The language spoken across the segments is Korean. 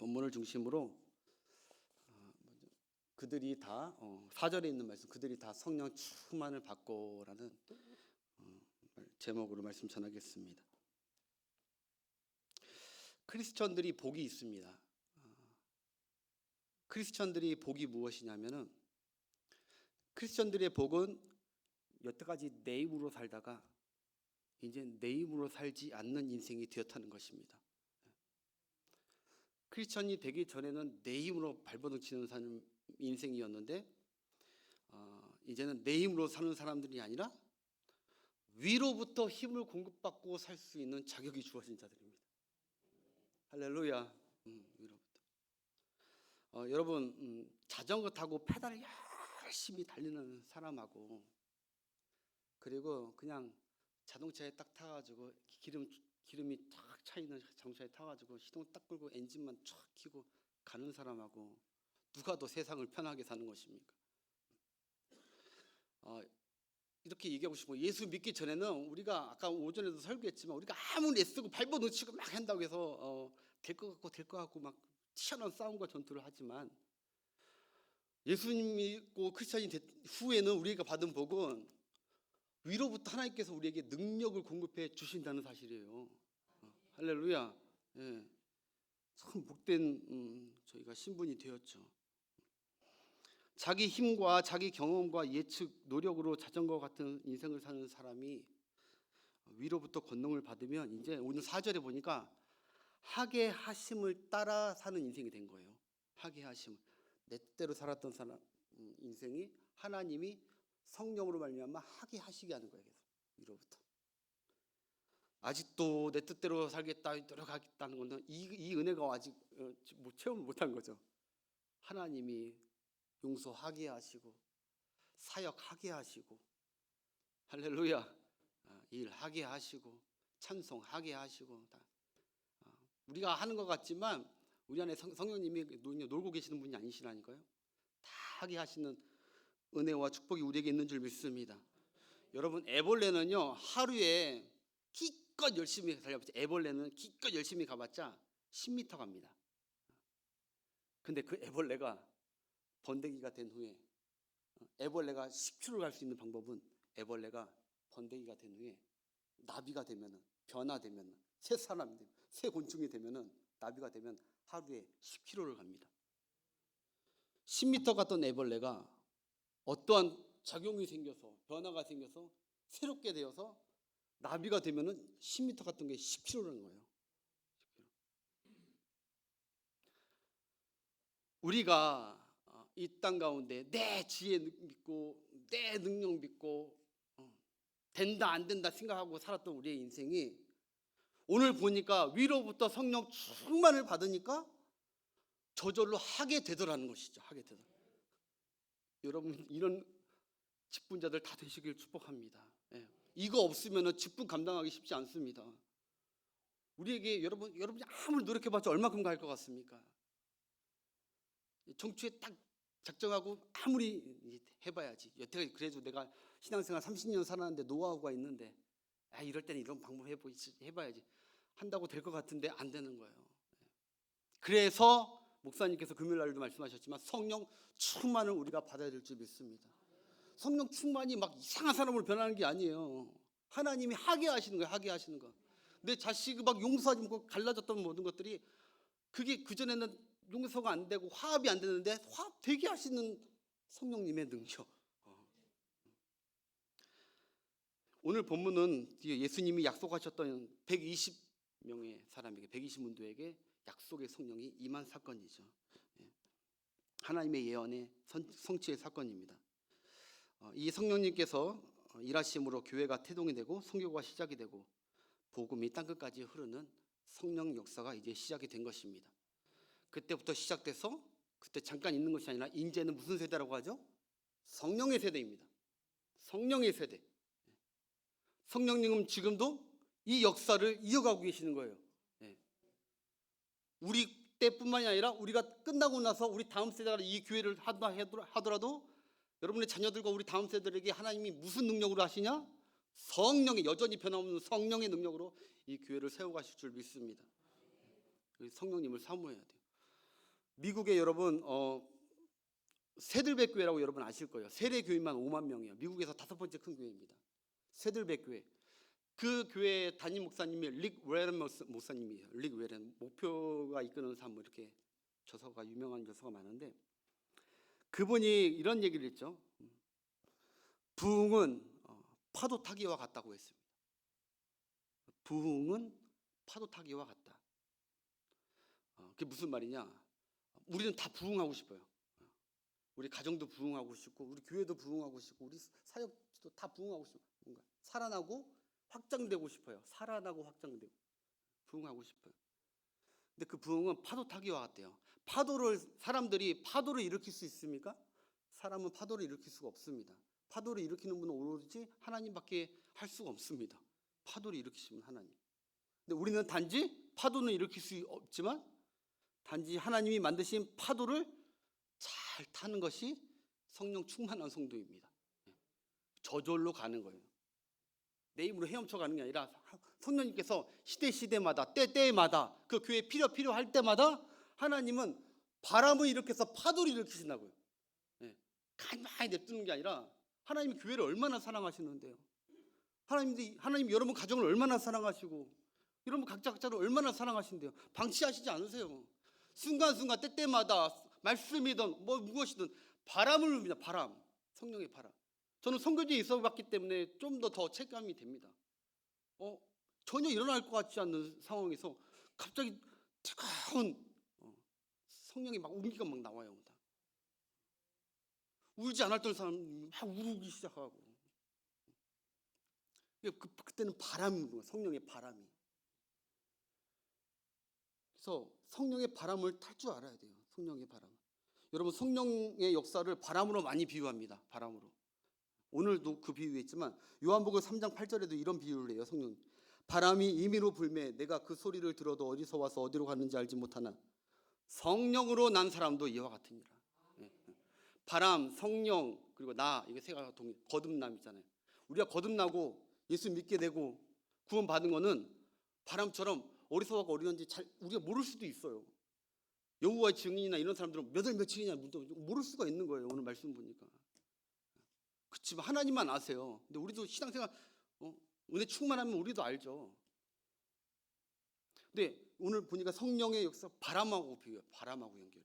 본문을 중심으로 그들이 다 4절에 있는 말씀, 그들이 다 성령 충만을 받고라는 제목으로 말씀 전하겠습니다. 크리스천들이 복이 있습니다. 크리스천들이 복이 무엇이냐면은, 크리스천들의 복은 여태까지 내 입으로 살다가 이제 내 입으로 살지 않는 인생이 되었다는 것입니다. 크리스천이 되기 전에는 내 힘으로 발버둥치는 사는 인생이었는데, 이제는 내 힘으로 사는 사람들이 아니라 위로부터 힘을 공급받고 살 수 있는 자격이 주어진 자들입니다. 할렐루야. 위로부터. 여러분, 자전거 타고 페달을 열심히 달리는 사람하고, 그리고 그냥 자동차에 딱 타가지고 기름이 탁 차 있는 자동차에 타가지고 시동 딱 끌고 엔진만 촥 켜고 가는 사람하고 누가 더 세상을 편하게 사는 것입니까? 이렇게 얘기하고 싶어요. 예수 믿기 전에는 우리가 아까 오전에도 설교했지만 우리가 아무리 애쓰고 발버둥치고 막 한다고 해서 될 것 같고 막 치열한 싸움과 전투를 하지만, 예수님 믿고 크리스천이 된 후에는 우리가 받은 복은 위로부터 하나님께서 우리에게 능력을 공급해 주신다는 사실이에요. 할렐루야. 예. 참 복된 저희가 신분이 되었죠. 자기 힘과 자기 경험과 예측, 노력으로 자전거 같은 인생을 사는 사람이 위로부터 권능을 받으면 이제 오늘 4절에 보니까 하게 하심을 따라 사는 인생이 된 거예요. 하게 하심. 내 뜻대로 살았던 사람 인생이 하나님이 성령으로 말미암아 하게 하시게 하는 거예요. 계속 위로부터. 아직도 내 뜻대로 살겠다, 노력하겠다는 것은 이 은혜가 아직 체험을 못한 거죠. 하나님이 용서하게 하시고 사역하게 하시고, 할렐루야, 일하게 하시고 찬송하게 하시고, 다 우리가 하는 것 같지만 우리 안에 성령님이 놀고 계시는 분이 아니시라니까요. 다 하게 하시는 은혜와 축복이 우리에게 있는 줄 믿습니다. 여러분, 애벌레는요 하루에 기껏 열심히 달려봤자, 애벌레는 기껏 열심히 가봤자 10m 갑니다. 근데 그 애벌레가 번데기가 된 후에, 애벌레가 10km 갈 수 있는 방법은 애벌레가 번데기가 된 후에 나비가 되면은, 변화되면, 새 사람이 되면, 새 곤충이 되면은, 나비가 되면 하루에 10km를 갑니다. 10m 갔던 애벌레가 어떠한 작용이 생겨서, 변화가 생겨서 새롭게 되어서 나비가 되면은 10m 갔던 게 10km라는 거예요. 10km. 우리가 이 땅 가운데 내 지혜 믿고 내 능력 믿고 된다 안 된다 생각하고 살았던 우리의 인생이 오늘 보니까 위로부터 성령 충만을 받으니까 저절로 하게 되더라는 것이죠. 하게 되더라. 여러분, 이런 직분자들 다 되시길 축복합니다. 예. 이거 없으면 직분 감당하기 쉽지 않습니다. 우리에게 여러분이 아무리 노력해봤자 얼마큼 갈 것 같습니까? 청취에 딱 작정하고 아무리 해봐야지. 여태까지 그래도 내가 신앙생활 30년 살았는데 노하우가 있는데, 이럴 때는 이런 방법 해봐야지 한다고 될 것 같은데 안 되는 거예요. 그래서 목사님께서 금요일 날도 말씀하셨지만 성령 충만을 우리가 받아야 될 줄 믿습니다. 성령 충만이 막 이상한 사람으로 변하는 게 아니에요. 하나님이 하게 하시는 거예요. 하게 하시는 거. 내 자식이 막 용서하지 못하고 갈라졌던 모든 것들이, 그게 그전에는 용서가 안 되고 화합이 안 되는데 화합되게 하시는 성령님의 능력. 오늘 본문은 예수님이 약속하셨던 120명의 사람에게, 120문도에게 약속의 성령이 임한 사건이죠. 하나님의 예언의 성취의 사건입니다. 이 성령님께서 일하심으로 교회가 태동이 되고 선교가 시작이 되고 복음이 땅끝까지 흐르는 성령 역사가 이제 시작이 된 것입니다. 그때부터 시작돼서 그때 잠깐 있는 것이 아니라 이제는 무슨 세대라고 하죠? 성령의 세대입니다. 성령의 세대. 성령님은 지금도 이 역사를 이어가고 계시는 거예요. 우리 때뿐만이 아니라 우리가 끝나고 나서 우리 다음 세대가 이 교회를 하더라도 여러분의 자녀들과 우리 다음 세대들에게 하나님이 무슨 능력으로 하시냐? 성령의, 여전히 변함없는 성령의 능력으로 이 교회를 세워가실 줄 믿습니다. 성령님을 사모해야 돼요. 미국에 여러분 세들백 교회라고 여러분 아실 거예요. 세례 교인만 5만 명이에요. 미국에서 5번째 큰 교회입니다. 세들백 교회. 그 교회 담임 목사님이 릭 웨런 목사님이에요. 릭 웨런. 목표가 이끄는 삶 이렇게 저서가 유명한 저서가 많은데 그분이 이런 얘기를 했죠. 부흥은 파도 타기와 같다고 했습니다. 부흥은 파도 타기와 같다. 그게 무슨 말이냐? 우리는 다 부흥하고 싶어요. 우리 가정도 부흥하고 싶고, 우리 교회도 부흥하고 싶고, 우리 사역도 다 부흥하고 싶고, 뭔가 살아나고 확장되고 싶어요. 살아나고 확장되고 부흥하고 싶어요. 근데 그 부흥은 파도 타기와 같대요. 사람들이 파도를 일으킬 수 있습니까? 사람은 파도를 일으킬 수가 없습니다. 파도를 일으키는 분은 오로지 하나님밖에 할 수가 없습니다. 파도를 일으키시면 하나님. 근데 우리는 단지 파도는 일으킬 수 없지만 단지 하나님이 만드신 파도를 잘 타는 것이 성령 충만한 성도입니다. 저절로 가는 거예요. 내 힘으로 헤엄쳐 가는 게 아니라 성령님께서 시대마다 때마다 그 교회 필요할 때마다 하나님은 바람을 일으켜서 파도를 일으키신다고요. 가만히 냅두는 게 아니라 하나님이 교회를 얼마나 사랑하시는데요. 하나님 여러분 가정을 얼마나 사랑하시고 여러분 각자를 얼마나 사랑하신대요. 방치하시지 않으세요. 순간순간 때마다 말씀이든 무엇이든 바람을 붑니다. 바람, 성령의 바람. 저는 선교지에 있어봤기 때문에 좀 더 체감이 됩니다. 전혀 일어날 것 같지 않는 상황에서 갑자기 뜨거운 성령이 막 온기가 막 나와요. 울지 않았던 사람이 막 울기 시작하고 그때는 바람인 거예요. 성령의 바람이. 그래서 성령의 바람을 탈 줄 알아야 돼요. 성령의 바람. 여러분 성령의 역사를 바람으로 많이 비유합니다. 바람으로. 오늘도 그 비유했지만 요한복음 3장 8절에도 이런 비유를 해요. 성령. 바람이 임의로 불매 내가 그 소리를 들어도 어디서 와서 어디로 가는지 알지 못하나 성령으로 난 사람도 이와 같으니라. 바람, 성령 그리고 나 이게 세 가지가 거듭남 있잖아요. 우리가 거듭나고 예수 믿게 되고 구원 받은 거는 바람처럼 어디서 와서 어디 갔는지 잘 우리가 모를 수도 있어요. 여호와의 증인이나 이런 사람들은 몇 월 며칠이냐 모를 수가 있는 거예요. 오늘 말씀 보니까. 그렇지만 하나님만 아세요. 근데 우리도 신앙생활 은혜 충만하면 우리도 알죠. 근데 오늘 보니까 성령의 역사 바람하고 비교해요. 바람하고 연결이.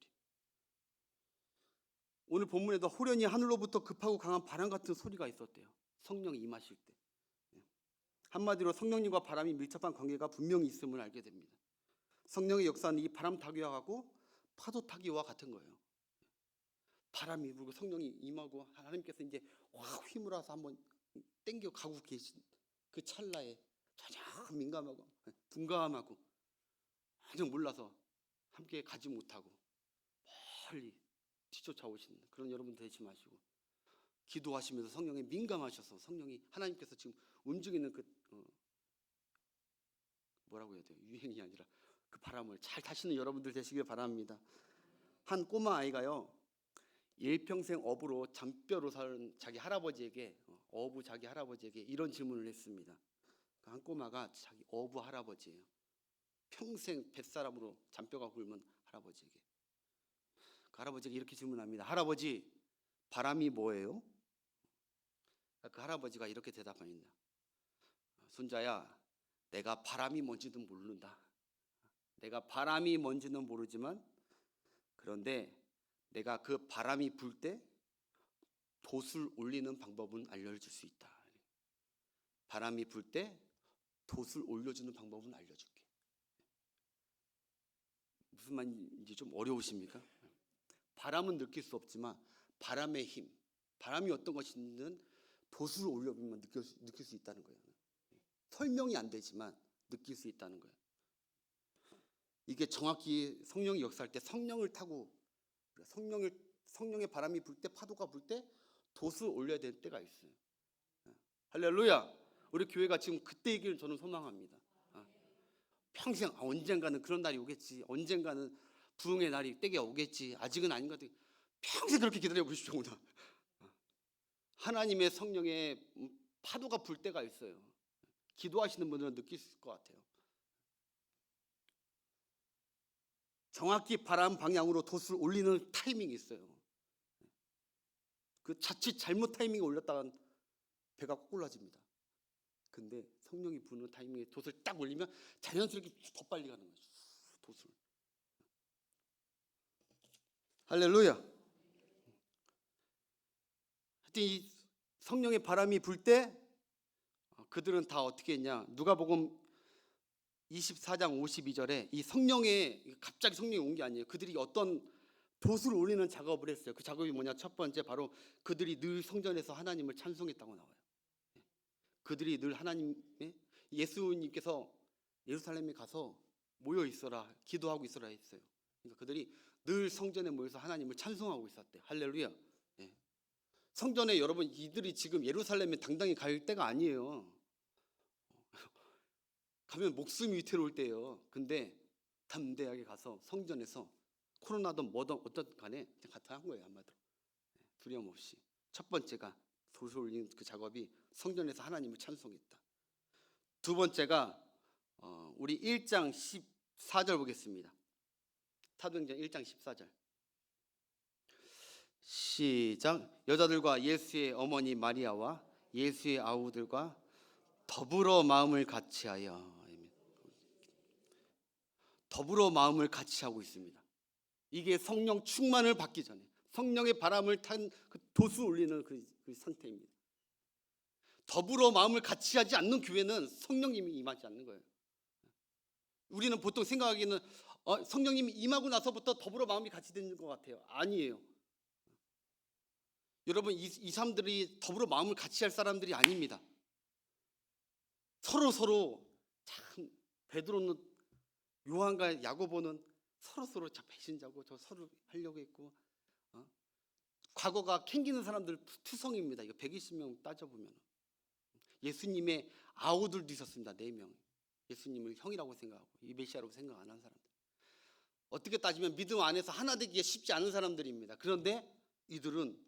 오늘 본문에도 호련히 하늘로부터 급하고 강한 바람 같은 소리가 있었대요. 성령이 임하실 때. 한마디로 성령님과 바람이 밀접한 관계가 분명히 있음을 알게 됩니다. 성령의 역사는 이 바람 타기와 같고 파도 타기와 같은 거예요. 바람이 불고 성령이 임하고 하나님께서 이제 확 휘몰아서 한번 땡겨 가고 계신 그 찰나에 전혀 민감하고 둔감하고 완전 몰라서 함께 가지 못하고 멀리 뒤쫓아오시는 그런 여러분 되지 마시고 기도하시면서 성령에 민감하셔서 성령이 하나님께서 지금 움직이는 그 뭐라고 해야 돼요? 유행이 아니라 그 바람을 잘 타시는 여러분들 되시길 바랍니다. 한 꼬마 아이가요 일평생 어부로 잔뼈로 사는 자기 할아버지에게 자기 할아버지에게 이런 질문을 했습니다. 한 꼬마가 자기 어부 할아버지예요. 평생 뱃사람으로 잔뼈가 굵은 할아버지에게 그 할아버지가 이렇게 질문합니다. 할아버지 바람이 뭐예요? 그 할아버지가 이렇게 대답합니다. 손자야 내가 바람이 뭔지는 모른다. 내가 바람이 뭔지는 모르지만 그런데 내가 그 바람이 불 때 돛을 올리는 방법은 알려줄 수 있다. 바람이 불 때 돛을 올려주는 방법은 알려줄게. 무슨 말인지 좀 어려우십니까? 바람은 느낄 수 없지만 바람의 힘, 바람이 어떤 것인지는 돛을 올려보면 느낄 수 있다는 거예요. 설명이 안 되지만 느낄 수 있다는 거예요. 이게 정확히 성령이 역사할 때 성령을 타고 성령의 바람이 불 때 파도가 불 때 돛을 올려야 될 때가 있어요. 할렐루야. 우리 교회가 지금 그때이기를 저는 소망합니다. 평생 언젠가는 그런 날이 오겠지. 언젠가는 부흥의 날이 때가 오겠지. 아직은 아닌 것 같아요. 평생 그렇게 기다려 보십시오. 하나님의 성령의 파도가 불 때가 있어요. 기도하시는 분들은 느낄 것 같아요. 정확히 바람 방향으로 돛을 올리는 타이밍이 있어요. 그 자칫 잘못 타이밍에 올렸다간 배가 꼬꾸라집니다. 근데 성령이 부는 타이밍에 돛을 딱 올리면 자연스럽게 더 빨리 가는 거죠. 돛을. 할렐루야. 하여튼 이 성령의 바람이 불 때 그들은 다 어떻게 했냐? 누가복음 24장 52절에 이 성령의 갑자기 성령이 온 게 아니에요. 그들이 어떤 돛을 올리는 작업을 했어요. 그 작업이 뭐냐? 첫 번째 바로 그들이 늘 성전에서 하나님을 찬송했다고 나와요. 그들이 늘 하나님의 예수님께서 예루살렘에 가서 모여 있어라, 기도하고 있어라 했어요. 그러니까 그들이 늘 성전에 모여서 하나님을 찬송하고 있었대. 할렐루야. 예. 성전에 여러분 이들이 지금 예루살렘에 당당히 갈 때가 아니에요. 가면 목숨이 위태로울 때예요. 근데 담대하게 가서 성전에서 코로나든 뭐든 어떤 간에 같이 한 거예요. 한마디로. 두려움 없이. 첫 번째가 돛을 올리는 그 작업이 성전에서 하나님을 찬송했다. 두 번째가 우리 1장 14절 보겠습니다. 사도행전 1장 14절. 시작. 여자들과 예수의 어머니 마리아와 예수의 아우들과 더불어 마음을 같이하여. 더불어 마음을 같이 하고 있습니다. 이게 성령 충만을 받기 전에 성령의 바람을 탄 그 돛을 올리는 그 상태입니다. 더불어 마음을 같이 하지 않는 교회는 성령님이 임하지 않는 거예요. 우리는 보통 생각하기에는 성령님이 임하고 나서부터 더불어 마음이 같이 되는 것 같아요. 아니에요. 여러분 이 사람들이 더불어 마음을 같이 할 사람들이 아닙니다. 서로 참 베드로는 요한과 야고보는 서로 참 배신자고 저 서로 하려고 했고 과거가 캥기는 사람들 투성입니다. 이거 120명 따져보면 예수님의 아우들도 있었습니다. 4명. 예수님을 형이라고 생각하고 이 메시아라고 생각 안 한 사람들. 어떻게 따지면 믿음 안에서 하나 되기가 쉽지 않은 사람들입니다. 그런데 이들은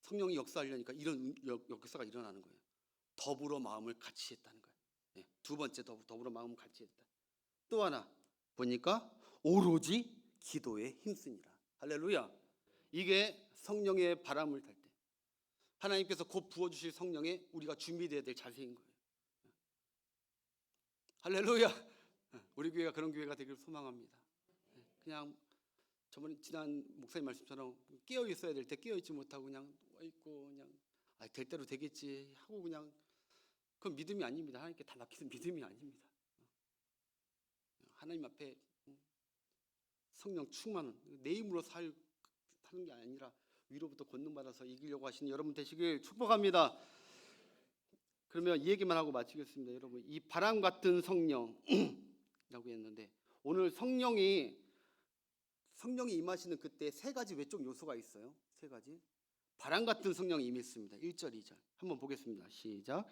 성령이 역사하려니까 이런 역사가 일어나는 거예요. 더불어 마음을 같이 했다는 거예요. 네, 두 번째 더불어 마음을 같이 했다. 또 하나 보니까 오로지 기도에 힘쓰니라. 할렐루야. 이게 성령의 바람을 탈 때 하나님께서 곧 부어주실 성령에 우리가 준비되어야 될 자세인 거예요. 할렐루야. 우리 교회가 그런 교회가 되기를 소망합니다. 그냥 저번에 지난 목사님 말씀처럼 깨어 있어야 될 때 깨어 있지 못하고 그냥 누워 있고 그냥 될 대로 되겠지 하고 그냥 그건 믿음이 아닙니다. 하나님께 다 맡기는 믿음이 아닙니다. 하나님 앞에 성령 충만은 내 힘으로 사는 게 아니라 위로부터 권능받아서 이기려고 하시는 여러분 되시길 축복합니다. 그러면 이 얘기만 하고 마치겠습니다. 여러분 이 바람 같은 성령이라고 했는데 오늘 성령이 임하시는 그때 세 가지 외적 요소가 있어요. 세 가지. 바람 같은 성령이 임했습니다. 1절 2절 한번 보겠습니다. 시작.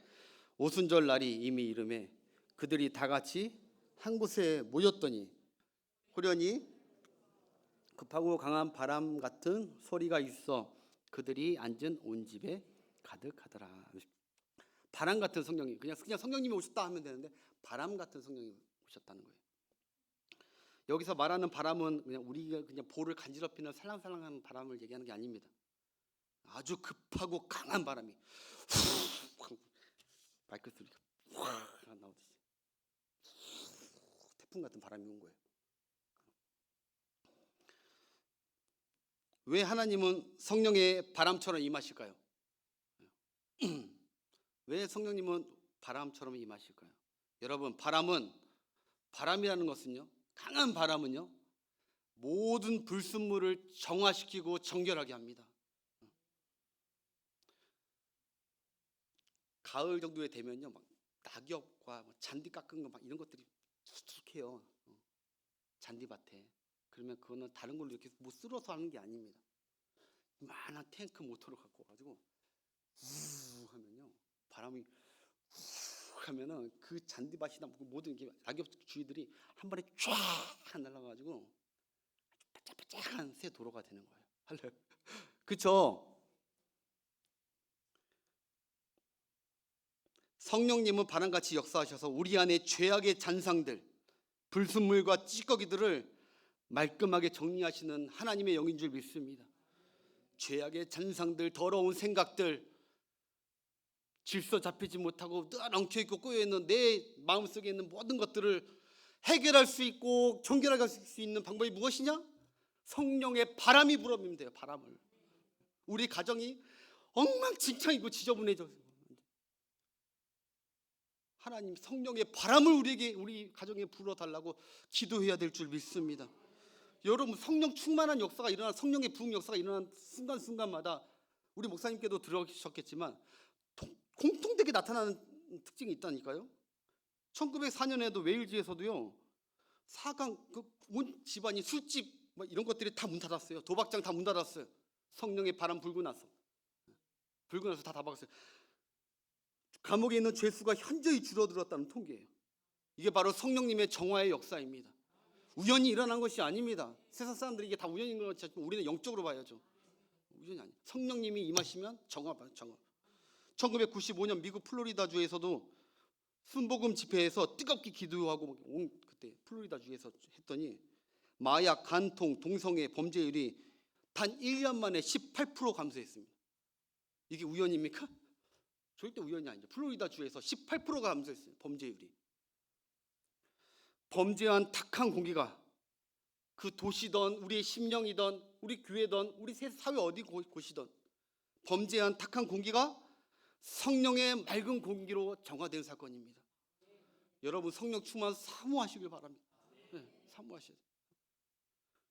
오순절 날이 이미 이르매 그들이 다 같이 한 곳에 모였더니 호련히 급하고 강한 바람 같은 소리가 있어 그들이 앉은 온 집에 가득하더라. 바람 같은 성령이 그냥 성령님이 오셨다 하면 되는데 바람 같은 성령이 오셨다는 거예요. 여기서 말하는 바람은 그냥 우리가 그냥 볼을 간지럽히는 살랑살랑한 바람을 얘기하는 게 아닙니다. 아주 급하고 강한 바람이 마이크 소리가 확 나오듯이 태풍 같은 바람이 온 거예요. 왜 하나님은 성령의 바람처럼 임하실까요? 왜 성령님은 바람처럼 임하실까요? 여러분 바람이라는 것은요, 강한 바람은요 모든 불순물을 정화시키고 정결하게 합니다. 가을 정도에 되면요 막 낙엽과 잔디 깎은 거 막 이런 것들이 툭툭해요. 잔디밭에. 그러면 그거는 다른 걸로 이렇게 못 쓸어서 하는 게 아닙니다. 많은 탱크 모터를 갖고 와가지고 우 하면요 바람이 우 하면은 그 잔디밭이나 모든 게 낙엽 주위들이 한 번에 쫙 날아가가지고 바짝바짝한 새 도로가 되는 거예요. 할래? 그렇죠? 성령님은 바람같이 역사하셔서 우리 안에 죄악의 잔상들, 불순물과 찌꺼기들을 말끔하게 정리하시는 하나님의 영인 줄 믿습니다. 죄악의 잔상들, 더러운 생각들, 질서 잡히지 못하고 늘 엉켜있고 꼬여있는 내 마음속에 있는 모든 것들을 해결할 수 있고 종결할 수 있는 방법이 무엇이냐? 성령의 바람이 불어오면 돼요. 바람을. 우리 가정이 엉망진창이고 지저분해져. 하나님 성령의 바람을 우리 가정에 불어달라고 기도해야 될 줄 믿습니다. 여러분, 성령 충만한 역사가 일어나, 성령의 부흥 역사가 일어나는 순간순간마다 우리 목사님께도 들으셨겠지만 공통되게 나타나는 특징이 있다니까요. 1904년에도 웨일즈에서도요, 4강 온 집안이 술집 이런 것들이 다 문 닫았어요. 도박장 다 문 닫았어요. 성령의 바람 불고 나서 다 막았어요. 감옥에 있는 죄수가 현저히 줄어들었다는 통계예요. 이게 바로 성령님의 정화의 역사입니다. 우연히 일어난 것이 아닙니다. 세상 사람들이 이게 다 우연인 것 같지만 우리는 영적으로 봐야죠. 우연이 아니에요. 성령님이 임하시면 정화. 1995년 미국 플로리다주에서도 순복음 집회에서 뜨겁게 기도하고 그때 플로리다주에서 했더니 마약, 간통, 동성애 범죄율이 단 1년 만에 18% 감소했습니다. 이게 우연입니까? 절대 우연이 아니죠. 플로리다주에서 18%가 감소했어요. 범죄율이. 범죄한 탁한 공기가 그 도시든 우리의 심령이든 우리 교회든 우리 사회 어디 곳이든 범죄한 탁한 공기가 성령의 맑은 공기로 정화된 사건입니다. 여러분, 성령 충만 사모하시길 바랍니다. 네, 사모하셔야 돼요.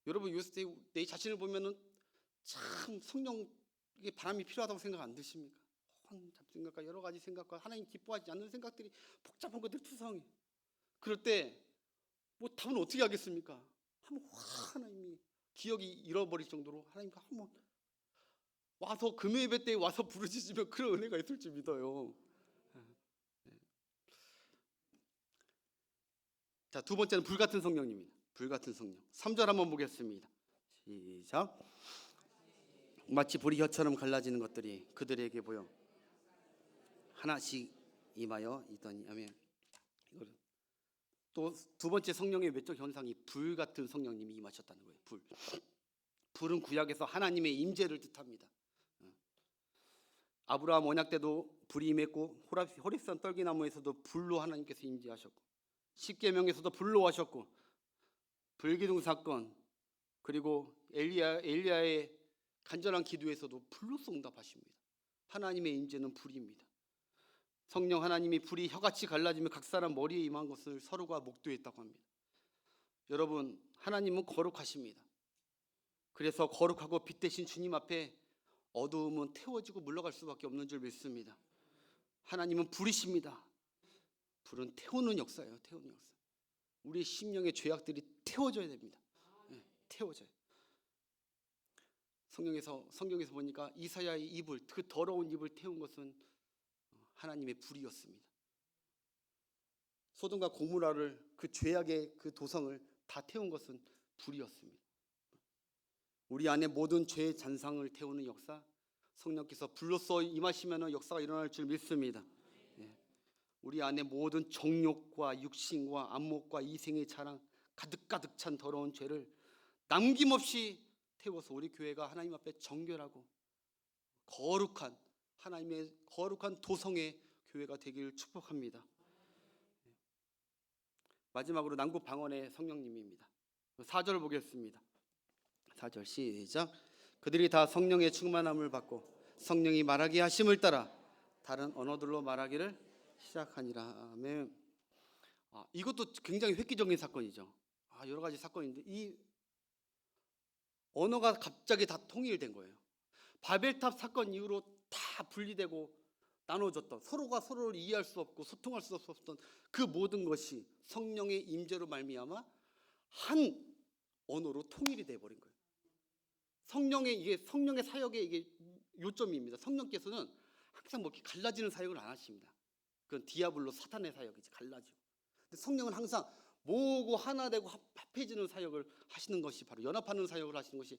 여러분, 요새 내 자신을 보면은 참 성령의 바람이 필요하다고 생각 안 드십니까? 잡생각과 여러 가지 생각과 하나님 기뻐하지 않는 생각들이 복잡한 것들 투성이. 그럴 때 뭐 답은 어떻게 하겠습니까? 한번 하나님이 기억이 잃어버릴 정도로 하나님과 한번 와서 금요 예배 때 와서 부르짖으면 그런 은혜가 있을 줄 믿어요. 자, 두 번째는 불같은 성령입니다. 불같은 성령. 3절 한번 보겠습니다. 시작. 마치 불이 혀처럼 갈라지는 것들이 그들에게 보여 하나씩 임하여 있더니. 아멘. 또 두 번째 성령의 외적 현상이 불 같은 성령님이 임하셨다는 거예요. 불은 구약에서 하나님의 임재를 뜻합니다. 아브라함 언약 때도 불이 임했고 호렙산 떨기나무에서도 불로 하나님께서 임재하셨고 십계명에서도 불로 하셨고 불기둥 사건 그리고 엘리야의 간절한 기도에서도 불로서 응답하십니다. 하나님의 임재는 불입니다. 성령 하나님이 불이 혀같이 갈라지며 각 사람 머리에 임한 것을 서로가 목도했다고 합니다. 여러분, 하나님은 거룩하십니다. 그래서 거룩하고 빛 대신 주님 앞에 어두움은 태워지고 물러갈 수밖에 없는 줄 믿습니다. 하나님은 불이십니다. 불은 태우는 역사예요. 태우는 역사. 우리 심령의 죄악들이 태워져야 됩니다. 네, 태워져요. 성경에서 보니까 이사야의 입을, 그 더러운 입을 태운 것은 하나님의 불이었습니다. 소돔과 고모라를, 그 죄악의 그 도성을 다 태운 것은 불이었습니다. 우리 안에 모든 죄의 잔상을 태우는 역사, 성령께서 불로써 임하시면 역사가 일어날 줄 믿습니다. 우리 안에 모든 정욕과 육신과 안목과 이생의 자랑, 가득가득 찬 더러운 죄를 남김없이 태워서 우리 교회가 하나님 앞에 정결하고 거룩한 하나님의 거룩한 도성의 교회가 되기를 축복합니다. 마지막으로 남구 방언의 성령님입니다. 4절 보겠습니다. 4절 시작. 그들이 다 성령의 충만함을 받고 성령이 말하게 하심을 따라 다른 언어들로 말하기를 시작하니라. 아멘. 이것도 굉장히 획기적인 사건이죠. 여러 가지 사건인데 이 언어가 갑자기 다 통일된 거예요. 바벨탑 사건 이후로 다 분리되고 나눠졌던, 서로가 서로를 이해할 수 없고 소통할 수 없었던 그 모든 것이 성령의 임재로 말미암아 한 언어로 통일이 돼 버린 거예요. 성령의 사역의 이게 요점입니다. 성령께서는 항상 뭐 이렇게 갈라지는 사역을 안 하십니다. 그건 디아블로 사탄의 사역이지, 갈라지고. 근데 성령은 항상 모으고 하나 되고 합해지는 사역을 하시는 것이 바로 연합하는 사역을 하시는 것이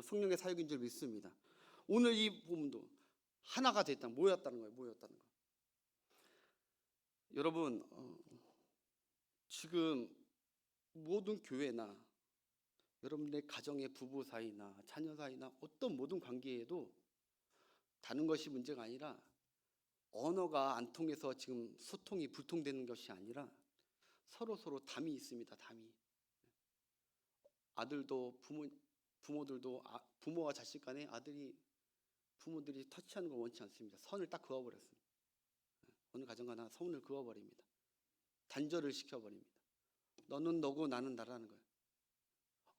성령의 사역인 줄 믿습니다. 오늘 이 부분도 하나가 됐다, 모였다는 거예요. 여러분, 지금 모든 교회나 여러분의 가정의 부부 사이나 자녀 사이나 어떤 모든 관계에도 다른 것이 문제가 아니라 언어가 안 통해서 지금 소통이 불통되는 것이 아니라 서로 담이 있습니다. 담이. 아들도 부모들도 부모와 자식 간에 부모들이 터치하는 걸 원치 않습니다. 선을 딱 그어버렸습니다. 어느 가정 하나 선을 그어버립니다. 단절을 시켜버립니다. 너는 너고 나는 나라는 거예요.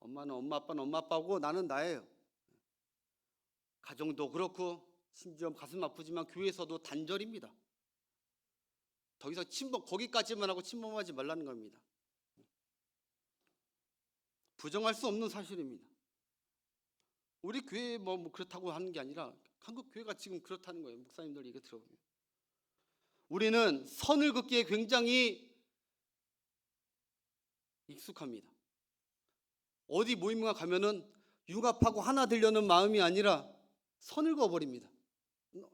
엄마는 엄마, 아빠는 엄마, 아빠고 나는 나예요. 가정도 그렇고 심지어 가슴 아프지만 교회에서도 단절입니다. 더 이상 거기까지만 하고 침범하지 말라는 겁니다. 부정할 수 없는 사실입니다. 우리 교회 뭐 그렇다고 하는 게 아니라 한국 교회가 지금 그렇다는 거예요. 목사님들 얘기 들어보면 우리는 선을 긋기에 굉장히 익숙합니다. 어디 모임에 가면은 융합하고 하나 되려는 마음이 아니라 선을 그어버립니다.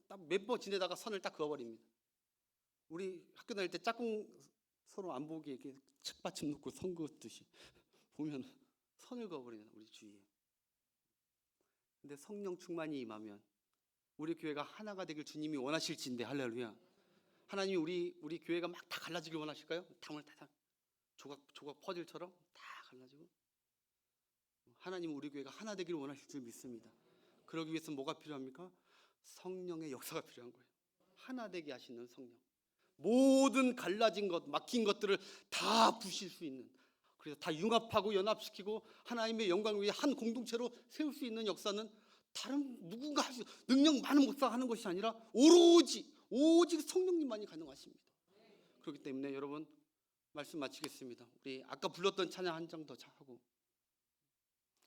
딱 몇 번 지내다가 선을 딱 그어버립니다. 우리 학교 다닐 때 짝꿍 서로 안 보게 이렇게 책받침 놓고 선 그었듯이 보면 선을 그어버립니다. 우리 주위에. 근데 성령 충만이 임하면 우리 교회가 하나가 되길 주님이 원하실진데 할렐루야. 하나님이 우리 교회가 막 다 갈라지길 원하실까요? 당을 다 조각 퍼즐처럼 다 갈라지고 하나님은 우리 교회가 하나 되기를 원하실 줄 믿습니다. 그러기 위해서 뭐가 필요합니까? 성령의 역사가 필요한 거예요. 하나 되게 하시는 성령. 모든 갈라진 것, 막힌 것들을 다 부실 수 있는, 그래서 다 융합하고 연합시키고 하나님의 영광을 위해 한 공동체로 세울 수 있는 역사는 다른 누군가 할 수, 능력 많은 목사가 하는 것이 아니라 오직 성령님만이 가능하십니다. 그렇기 때문에 여러분 말씀 마치겠습니다. 우리 아까 불렀던 찬양 한 장 더 하고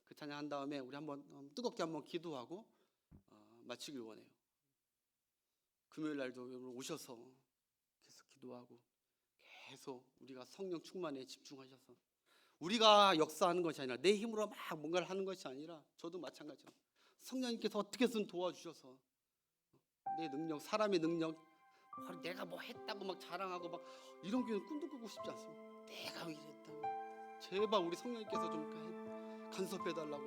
그 찬양 한 다음에 우리 한번 뜨겁게 한번 기도하고 마치길 원해요. 금요일 날도 여러분 오셔서 계속 기도하고 계속 우리가 성령 충만에 집중하셔서 우리가 역사하는 것이 아니라 내 힘으로 막 뭔가를 하는 것이 아니라 저도 마찬가지로 성령님께서 어떻게든 도와주셔서 내 능력, 사람의 능력, 내가 뭐 했다고 막 자랑하고 막 이런 교회는 꿈도 꾸고 싶지 않습니다. 내가 이랬다고 제발 우리 성령님께서 좀 간섭해달라고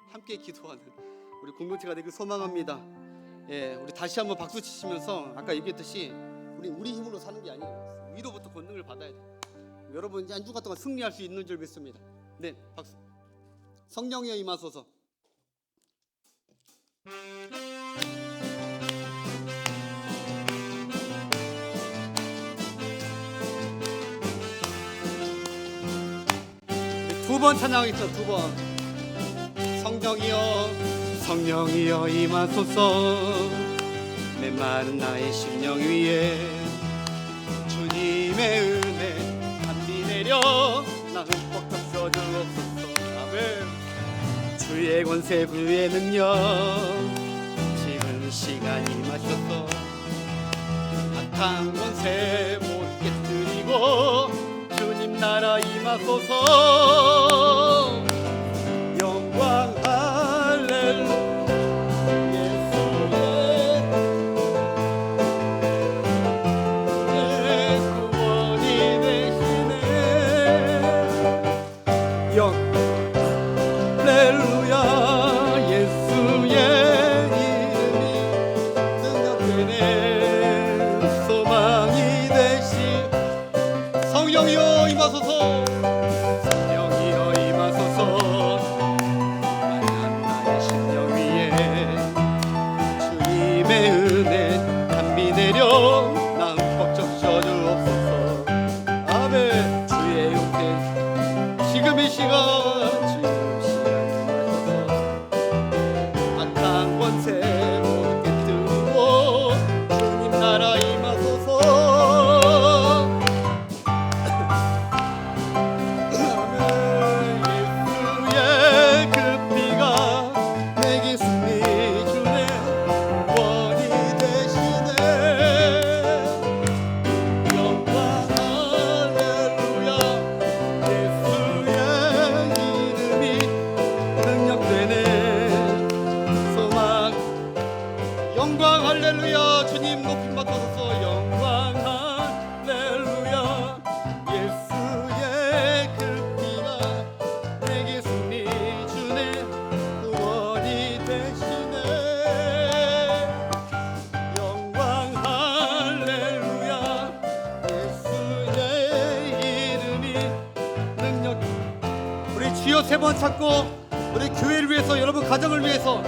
함께 기도하는 우리 공동체가 되길 소망합니다. 예, 우리 다시 한번 박수 치시면서 아까 얘기했듯이 우리 힘으로 사는 게 아니에요. 위로부터 권능을 받아야 돼요. 여러분 이제 한 주간 동안 승리할 수 있는 줄 믿습니다. 네, 박수. 성령이여 임하소서. 두 번 찬양하겠죠. 두 번. 성령이여 임하소서. 메마른 나의 심령 위에 주님의 은혜 담비 내려 나 흠뻑 덮쳐주옵소서. 아멘. 주의 권세 주의 능력 지금 시간 임하셔서 악한 권세 못 깨뜨리고 주님 나라 임하소서. 영광 할렐루야. 예수의 구원이 되시네. 할렐루야. 예수의 이름이 능력되네. 소망이 되시. 성령이여 임하소서. 성령이여 임하소서. 세 번 찾고 우리 교회를 위해서 여러분 가정을 위해서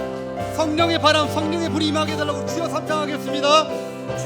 성령의 바람 성령의 불이 임하게 해달라고 주여 삼창하겠습니다.